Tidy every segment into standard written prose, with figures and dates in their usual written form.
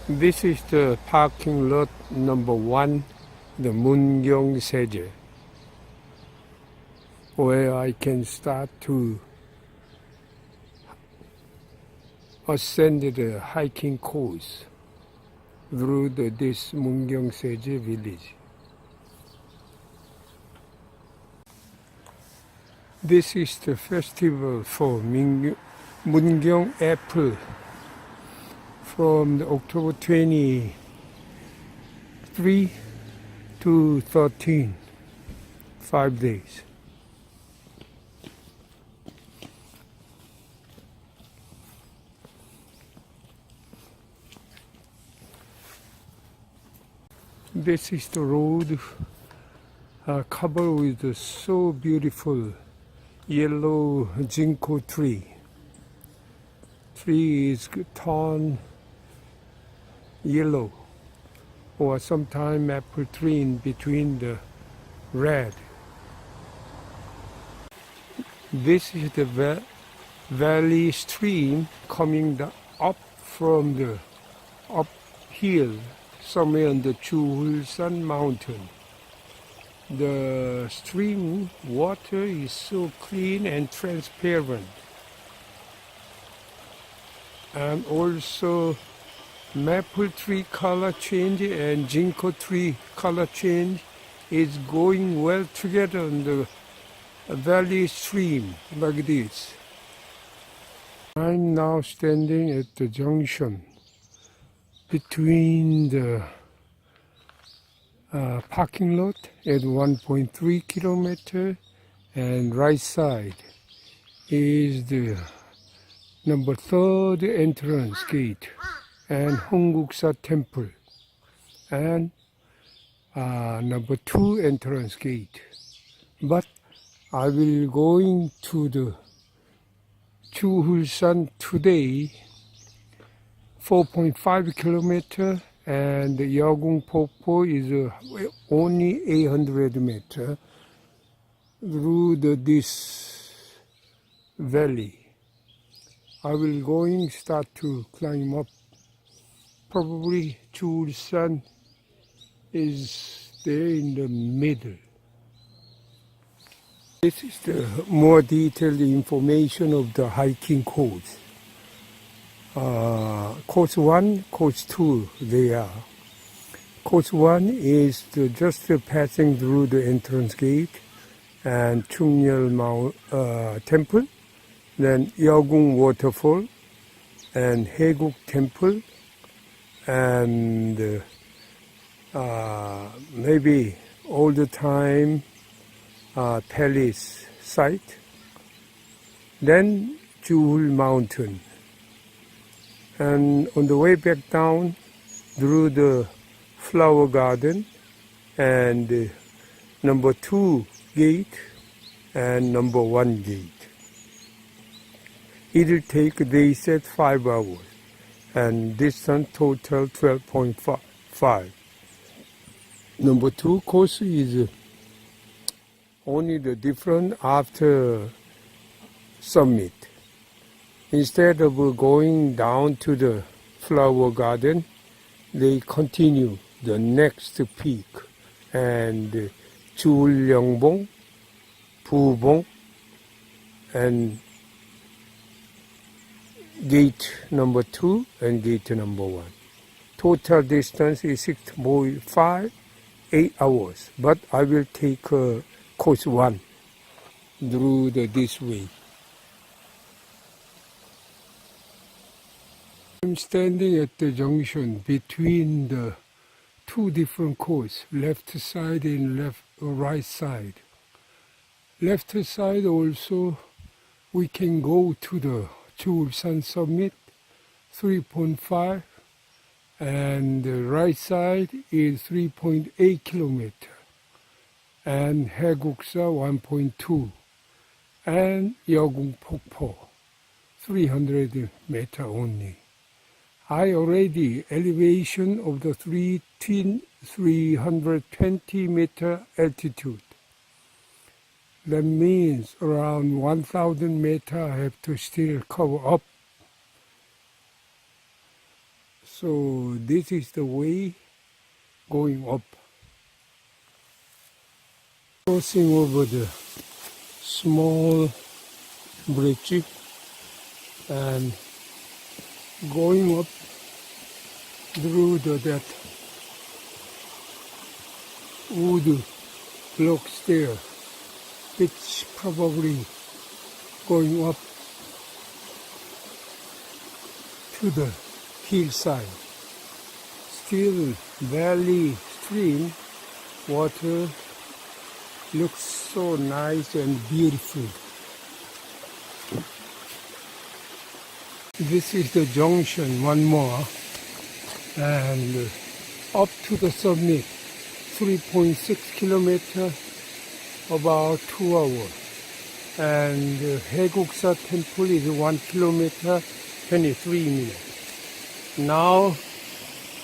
This is the parking lot number 1, the Mungyeongsaejae, where I can start to ascend the hiking course through this Mungyeongsaejae village. This is the festival for Mungyeong apple from October 23 to 13, 5 days. This is the road covered with so beautiful yellow ginkgo tree. Tree is turned yellow, or sometimes apple tree in between the red. This is the valley stream coming up from the uphill somewhere on the Juheulsan mountain. The stream water is so clean and transparent, and also maple tree color change and ginkgo tree color change is going well together on the valley stream like this. I'm now standing at the junction between the parking lot at 1.3 kilometer, and right side is the number 3rd entrance gate and Hwangjangsan temple, and number 2 entrance gate. But I will going to the Juheulsan today, 4.5 kilometer, and the Yeogung Popo is only 800 meter through this valley. I will going start to climb up. Probably Juheulsan is there in the middle. This is the more detailed information of the hiking course. Course 1, course 2, they are. Course 1 is just passing through the entrance gate and Jungnyeong temple, then Yeogung waterfall and Haeguk temple, and maybe all the time palace site, then Juheul mountain. And on the way back down through the flower garden and number 2 gate and number 1 gate. It'll take, they said, 5 hours, and distance total 12.5. Number 2 course is only the different after summit. Instead of going down to the flower garden, they continue the next peak, and Joryeongbong, Bubong, and gate number 2 and gate number 1. Total distance is 6.5, 8 hours. But I will take course 1 through this way. I'm standing at the junction between the 2 different courses, left side and right side. Left side also we can go to the Juheulsan summit, 3.5, and the right side is 3.8 kilometer, and Haeguksa 1.2, and Yeogung Popo 300 meter only. I already elevation of the 320 meter altitude. That means around 1,000 meter I have to still cover up. So this is the way going up. Crossing over the small bridge and going up through that wood block stair, which probably going up to the hillside. Still valley stream water looks so nice and beautiful. This is the junction, one more, and up to the summit, 3.6 kilometers, about 2 hours. And Haeguksa temple is 1 kilometer, 23 minutes. Now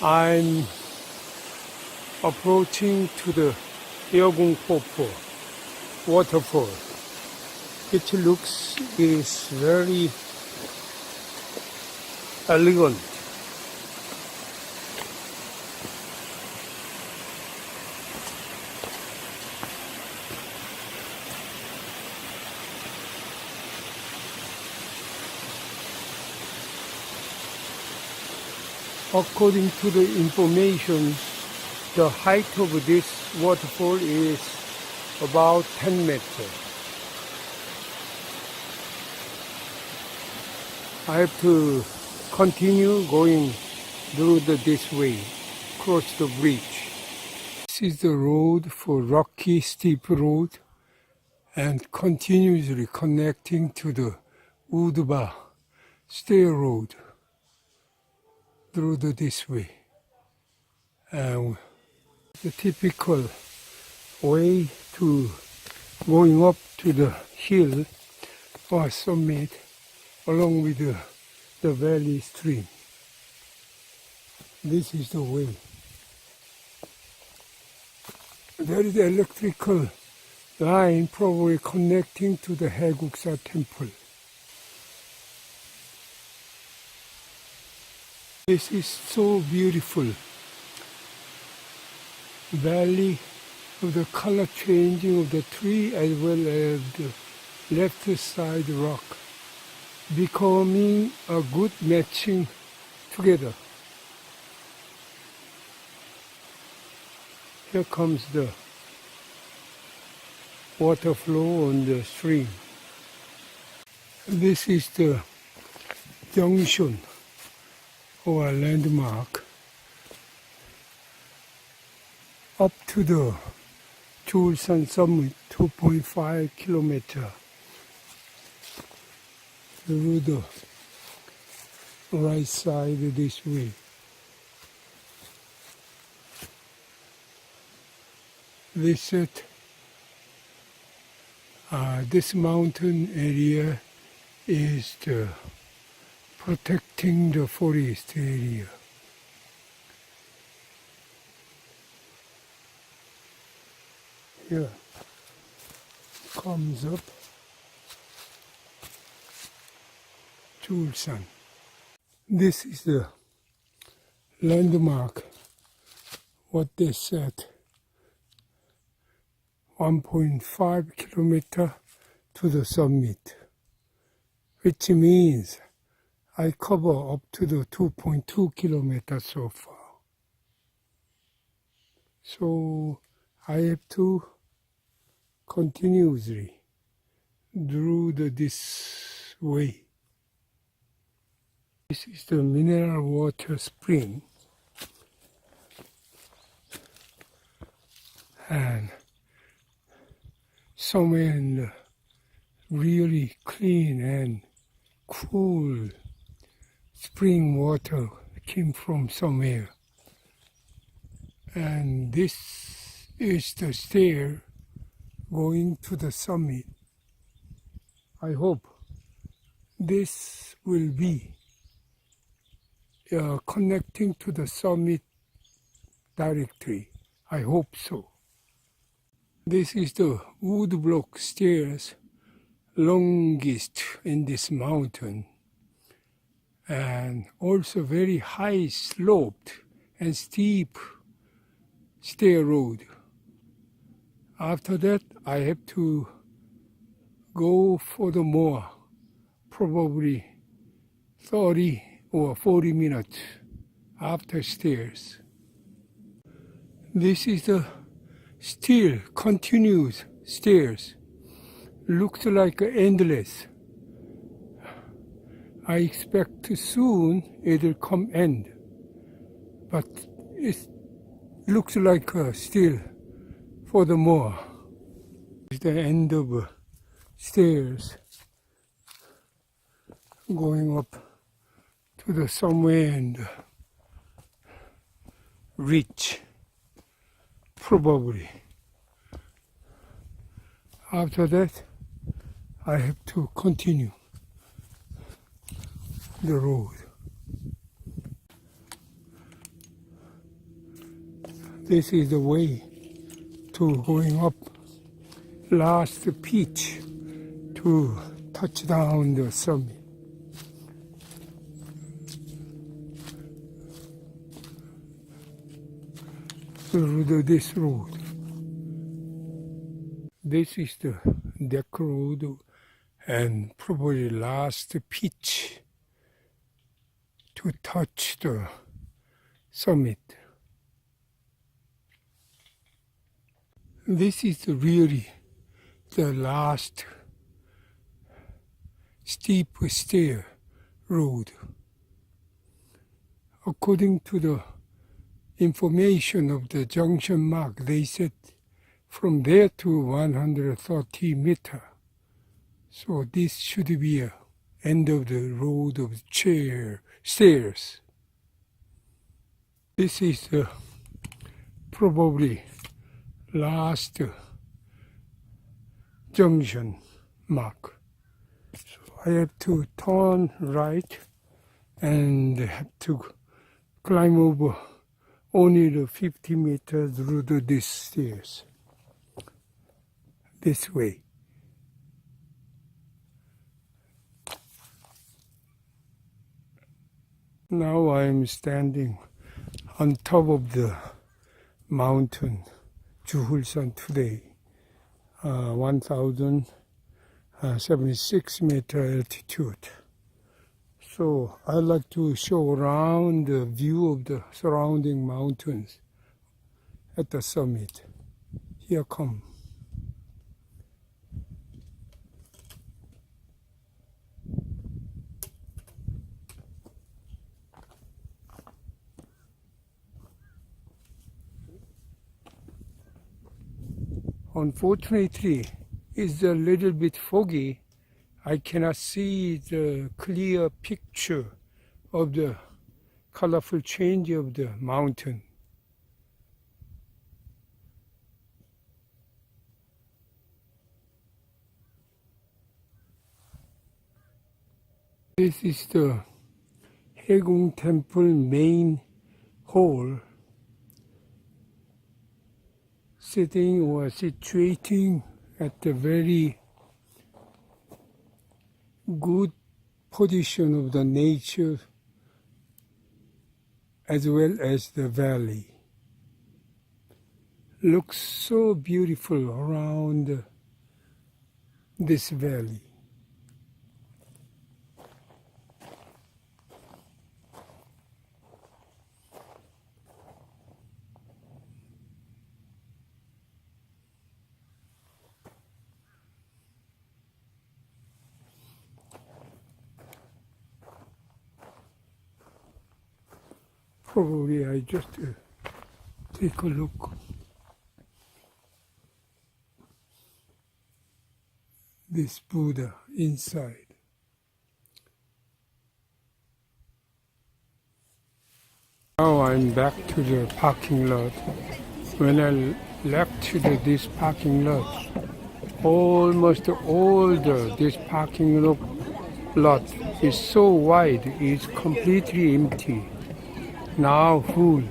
I'm approaching to the Yeogung-popo waterfall, which looks is very elegant. According to the information, the height of this waterfall is about 10 meters. I have to continue going through this way, cross the bridge. This is the road for rocky, steep road and continuously connecting to the Udba stair road through this way. And the typical way to going up to the hill or summit along with the valley stream. This is the way. There is the electrical line probably connecting to the Haeguksa temple. This is so beautiful. Valley of the color changing of the tree as well as the left side rock becoming a good matching together. Here comes the water flow on the stream. This is the junction or landmark up to the Juheulsan summit, 2.5 kilometers through the right side this way. This mountain area is protecting the forest area. Here comes up Juheulsan. This is the landmark, what they said, 1.5 kilometers to the summit, which means I cover up to the 2.2 kilometers so far. So I have to continuously through this way. This is the mineral water spring, and somewhere in the really clean and cool spring water came from somewhere. And this is the stair going to the summit. I hope this will be connecting to the summit directly. I hope so. This is the wood block stairs, longest in this mountain. and also very high sloped and steep stair road. After that, I have to go for the more, probably 30 or 40 minutes after stairs. This is the still continuous stairs. Looks like endless. I expect soon it'll come end, but it looks like still furthermore. It's the end of stairs going up to the somewhere and reach, probably. After that, I have to continue the road. This is the way to going up last pitch to touch down the summit. Through this road. This is the deck road and probably last pitch to touch the summit. This is really the last steep stair road. According to the information of the junction mark, they said from there to 130 meters. So this should be the end of the road of stairs. This is the probably last junction mark. So I have to turn right and have to climb over only the 50 meters through these stairs. This way. Now I am standing on top of the mountain Juheulsan today, 1,076 meter altitude. So I like to show around the view of the surrounding mountains at the summit. Here come. Unfortunately, it's a little bit foggy. I cannot see the clear picture of the colorful change of the mountain. This is the Haegung Temple main hall, sitting or situating at the very good position of the nature as well as the valley. Looks so beautiful around this valley. Probably I just take a look. This Buddha inside. Now I'm back to the parking lot. When I left this parking lot, almost all this parking lot is so wide, it's completely empty. Now full.